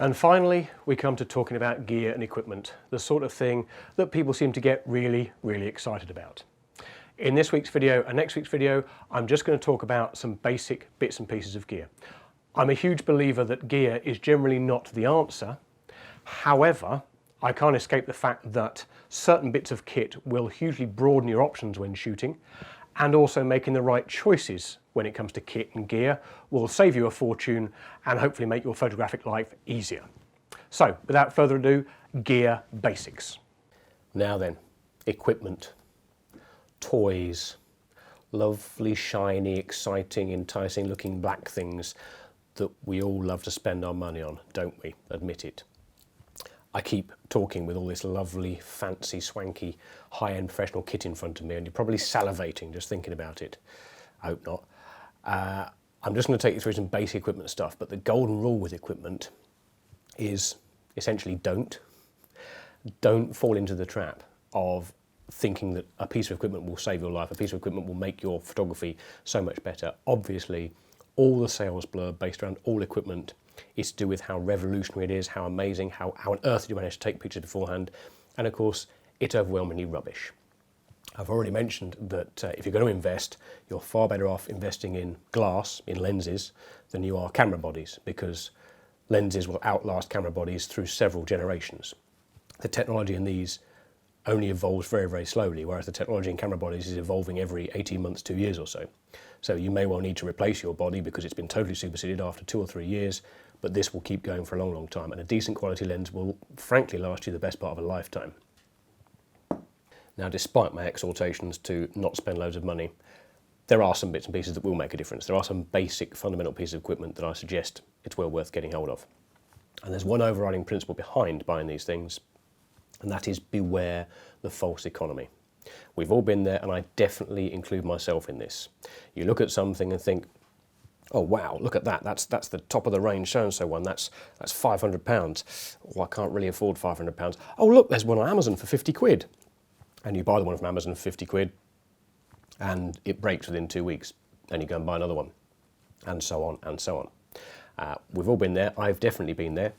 And finally, we come to talking about gear and equipment, the sort of thing that people seem to get really, really excited about. In this week's video and next week's video, I'm just going to talk about some basic bits and pieces of gear. I'm a huge believer that gear is generally not the answer. However, I can't escape the fact that certain bits of kit will hugely broaden your options when shooting, and also making the right choices when it comes to kit and gear will save you a fortune and hopefully make your photographic life easier. So, without further ado, gear basics. Now then, equipment, toys, lovely, shiny, exciting, enticing looking black things that we all love to spend our money on, don't we? Admit it. I keep talking with all this lovely, fancy, swanky, high-end professional kit in front of me, and you're probably salivating just thinking about it. I hope not. I'm just going to take you through some basic equipment stuff, but the golden rule with equipment is essentially don't fall into the trap of thinking that a piece of equipment will save your life, a piece of equipment will make your photography so much better. Obviously, all the sales blurb based around all equipment is to do with how revolutionary it is, how amazing, how on earth did you manage to take pictures beforehand, and of course it's overwhelmingly rubbish. I've already mentioned that if you're going to invest, you're far better off investing in glass, in lenses, than you are camera bodies, because lenses will outlast camera bodies through several generations. The technology in these only evolves very, very slowly, whereas the technology in camera bodies is evolving every 18 months, 2 years or so. So you may well need to replace your body because it's been totally superseded after 2 or 3 years, but this will keep going for a long, long time, and a decent quality lens will frankly last you the best part of a lifetime. Now, despite my exhortations to not spend loads of money, there are some bits and pieces that will make a difference. There are some basic fundamental pieces of equipment that I suggest it's well worth getting hold of. And there's one overriding principle behind buying these things, and that is beware the false economy. We've all been there, and I definitely include myself in this. You look at something and think, oh wow, look at that, that's the top of the range so-and-so one, that's £500. Oh, I can't really afford £500. Oh look, there's one on Amazon for 50 quid. And you buy the one from Amazon for 50 quid, and it breaks within 2 weeks, and you go and buy another one, and so on and so on. We've all been there. I've definitely been there.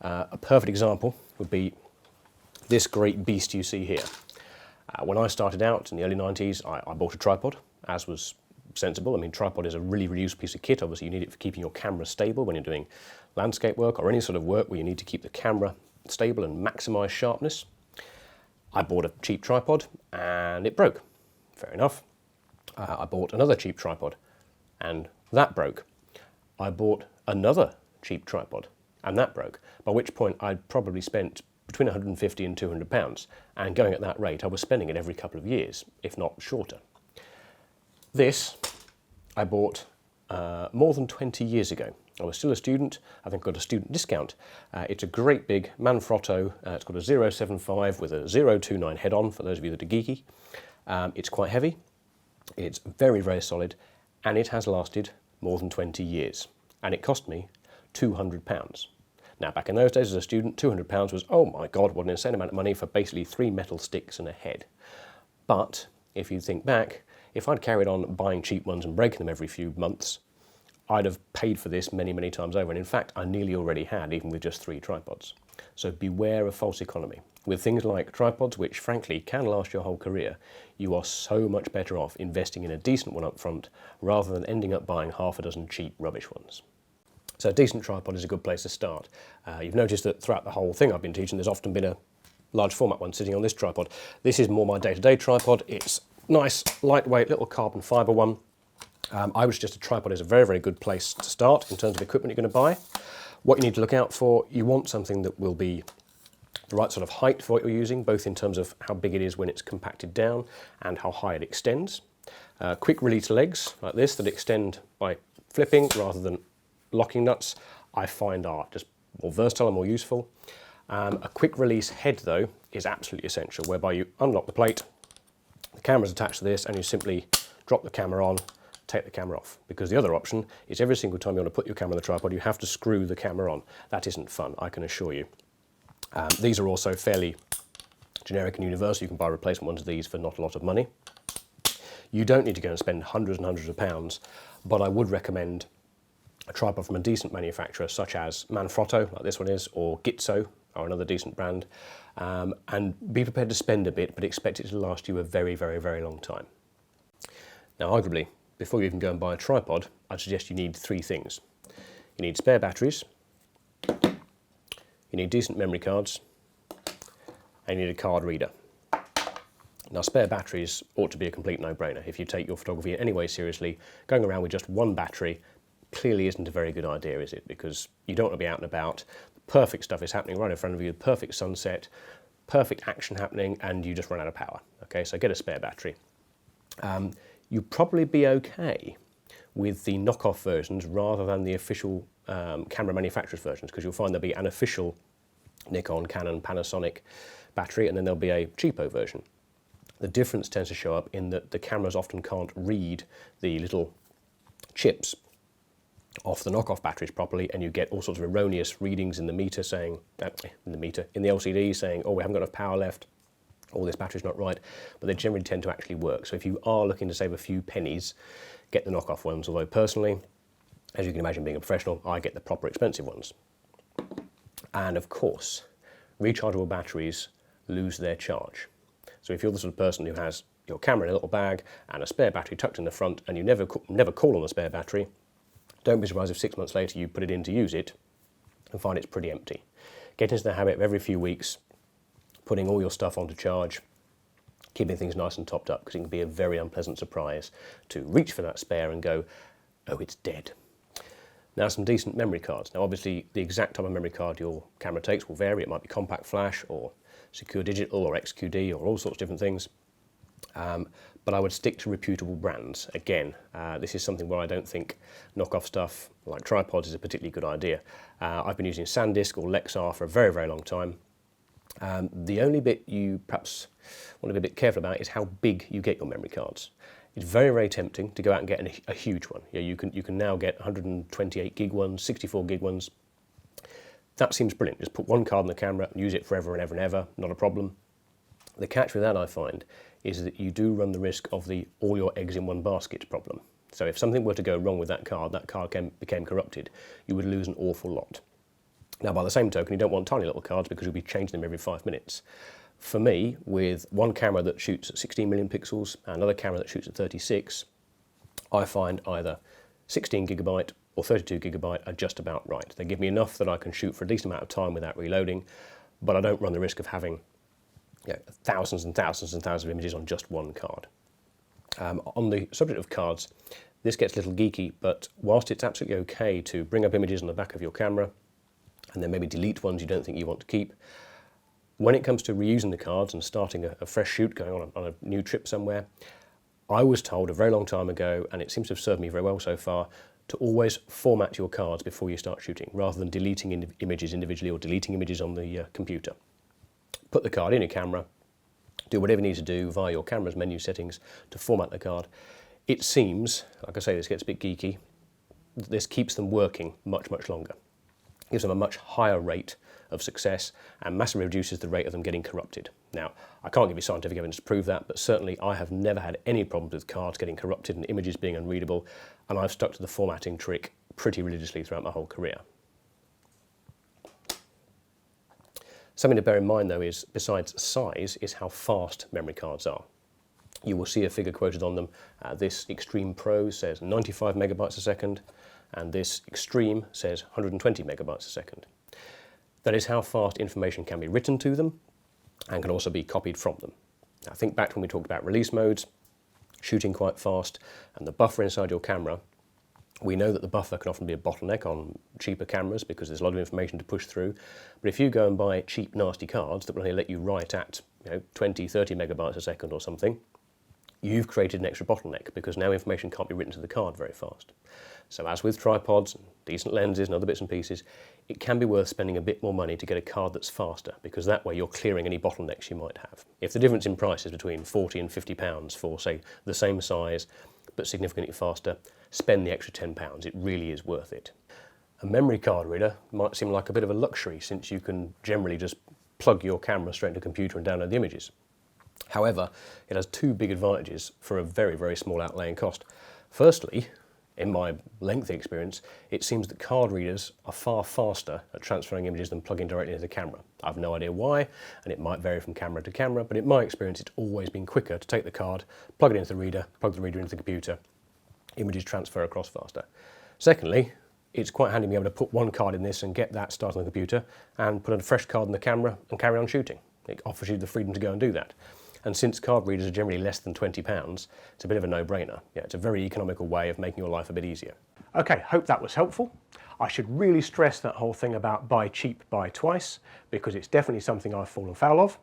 A perfect example would be this great beast you see here. When I started out in the early 90s, I bought a tripod, as was sensible. I mean, tripod is a really reused piece of kit. Obviously, you need it for keeping your camera stable when you're doing landscape work or any sort of work where you need to keep the camera stable and maximise sharpness. I bought a cheap tripod and it broke. Fair enough. I bought another cheap tripod and that broke. I bought another cheap tripod and that broke, by which point I'd probably spent between 150 and 200 pounds, and going at that rate I was spending it every couple of years, if not shorter. This I bought more than 20 years ago. I was still a student. I think I got a student discount. It's a great big Manfrotto. It's got a 075 with a 029 head-on, for those of you that are geeky. It's quite heavy, it's very, very solid, and it has lasted more than 20 years. And it cost me £200. Now, back in those days as a student, £200 was, oh my God, what an insane amount of money for basically 3 metal sticks and a head. But if you think back, if I'd carried on buying cheap ones and breaking them every few months, I'd have paid for this many, many times over. And in fact, I nearly already had, even with just 3 tripods. So beware of false economy. With things like tripods, which frankly can last your whole career, you are so much better off investing in a decent one up front rather than ending up buying half a dozen cheap rubbish ones. So a decent tripod is a good place to start. You've noticed that throughout the whole thing I've been teaching, there's often been a large format one sitting on this tripod. This is more my day-to-day tripod. It's nice, lightweight, little carbon fibre one. I would suggest a tripod is a very, very good place to start in terms of equipment you're going to buy. What you need to look out for, you want something that will be the right sort of height for what you're using, both in terms of how big it is when it's compacted down and how high it extends. Quick release legs like this that extend by flipping rather than locking nuts, I find are just more versatile and more useful. A quick release head though is absolutely essential, whereby you unlock the plate, the camera's attached to this, and you simply drop the camera on, take the camera off. Because the other option is every single time you want to put your camera on the tripod, you have to screw the camera on. That isn't fun, I can assure you. These are also fairly generic and universal. You can buy replacement ones of these for not a lot of money. You don't need to go and spend hundreds and hundreds of pounds, but I would recommend a tripod from a decent manufacturer such as Manfrotto, like this one is, or Gitzo, or another decent brand, and be prepared to spend a bit, but expect it to last you a very, very, very long time. Now, arguably, before you even go and buy a tripod, I'd suggest you need three things. You need spare batteries, you need decent memory cards, and you need a card reader. Now, spare batteries ought to be a complete no-brainer. If you take your photography in any way seriously, going around with just one battery clearly isn't a very good idea, is it? Because you don't want to be out and about, the perfect stuff is happening right in front of you, the perfect sunset, perfect action happening, and you just run out of power. Okay, so get a spare battery. You'd probably be okay with the knockoff versions rather than the official camera manufacturer's versions, because you'll find there'll be an official Nikon, Canon, Panasonic battery, and then there'll be a cheapo version. The difference tends to show up in that the cameras often can't read the little chips off the knockoff batteries properly, and you get all sorts of erroneous readings in the meter saying, in the LCD saying, oh, we haven't got enough power left, or this battery's not right, but they generally tend to actually work. So if you are looking to save a few pennies, get the knockoff ones, although personally, as you can imagine being a professional, I get the proper expensive ones. And of course, rechargeable batteries lose their charge. So if you're the sort of person who has your camera in a little bag and a spare battery tucked in the front and you never call on the spare battery, don't be surprised if 6 months later you put it in to use it and find it's pretty empty. Get into the habit of every few weeks putting all your stuff onto charge, keeping things nice and topped up, because it can be a very unpleasant surprise to reach for that spare and go, oh, it's dead. Now, some decent memory cards. Now, obviously, the exact type of memory card your camera takes will vary. It might be compact flash or secure digital or XQD or all sorts of different things. But I would stick to reputable brands. Again, this is something where I don't think knockoff stuff like tripods is a particularly good idea. I've been using SanDisk or Lexar for a very, very long time. The only bit you perhaps want to be a bit careful about is how big you get your memory cards. It's very, very tempting to go out and get a huge one. Yeah, you can now get 128 gig ones, 64 gig ones. That seems brilliant. Just put one card in the camera and use it forever and ever and ever, not a problem. The catch with that, I find, is that you do run the risk of the all your eggs in one basket problem. So if something were to go wrong with that card became corrupted, you would lose an awful lot. Now, by the same token, you don't want tiny little cards because you'll be changing them every 5 minutes. For me, with one camera that shoots at 16 million pixels and another camera that shoots at 36, I find either 16 gigabyte or 32 gigabyte are just about right. They give me enough that I can shoot for a decent amount of time without reloading, but I don't run the risk of having thousands and thousands and thousands of images on just one card. On the subject of cards, this gets a little geeky, but whilst it's absolutely okay to bring up images on the back of your camera and then maybe delete ones you don't think you want to keep, when it comes to reusing the cards and starting a fresh shoot, going on a new trip somewhere, I was told a very long time ago, and it seems to have served me very well so far, to always format your cards before you start shooting, rather than deleting images individually or deleting images on the computer. Put the card in your camera, do whatever you need to do via your camera's menu settings to format the card. It seems, like I say, this gets a bit geeky, this keeps them working much, much longer. Gives them a much higher rate of success and massively reduces the rate of them getting corrupted. Now, I can't give you scientific evidence to prove that, but certainly I have never had any problems with cards getting corrupted and images being unreadable, and I've stuck to the formatting trick pretty religiously throughout my whole career. Something to bear in mind though is, besides size, is how fast memory cards are. You will see a figure quoted on them. This Extreme Pro says 95 megabytes a second, and this Extreme says 120 megabytes a second. That is how fast information can be written to them and can also be copied from them. Now, think back to when we talked about release modes, shooting quite fast, and the buffer inside your camera. We know that the buffer can often be a bottleneck on cheaper cameras because there's a lot of information to push through. But if you go and buy cheap, nasty cards that will only let you write at 20, 30 megabytes a second or something, you've created an extra bottleneck because now information can't be written to the card very fast. So as with tripods, decent lenses and other bits and pieces, it can be worth spending a bit more money to get a card that's faster, because that way you're clearing any bottlenecks you might have. If the difference in price is between 40 and 50 pounds for, say, the same size but significantly faster, spend the extra 10 pounds. It really is worth it. A memory card reader might seem like a bit of a luxury, since you can generally just plug your camera straight into a computer and download the images. However, it has two big advantages for a very, very small outlay in cost. Firstly, in my lengthy experience, it seems that card readers are far faster at transferring images than plugging directly into the camera. I've no idea why, and it might vary from camera to camera, but in my experience it's always been quicker to take the card, plug it into the reader, plug the reader into the computer, images transfer across faster. Secondly, it's quite handy to be able to put one card in this and get that started on the computer and put a fresh card in the camera and carry on shooting. It offers you the freedom to go and do that. And since card readers are generally less than £20, it's a bit of a no-brainer. Yeah, it's a very economical way of making your life a bit easier. Okay, hope that was helpful. I should really stress that whole thing about buy cheap, buy twice, because it's definitely something I've fallen foul of.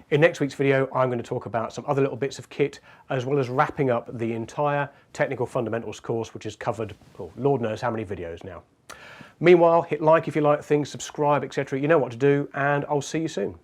In next week's video, I'm going to talk about some other little bits of kit, as well as wrapping up the entire Technical Fundamentals course, which has covered, oh, Lord knows how many videos now. Meanwhile, hit like if you like things, subscribe, etc. You know what to do, and I'll see you soon.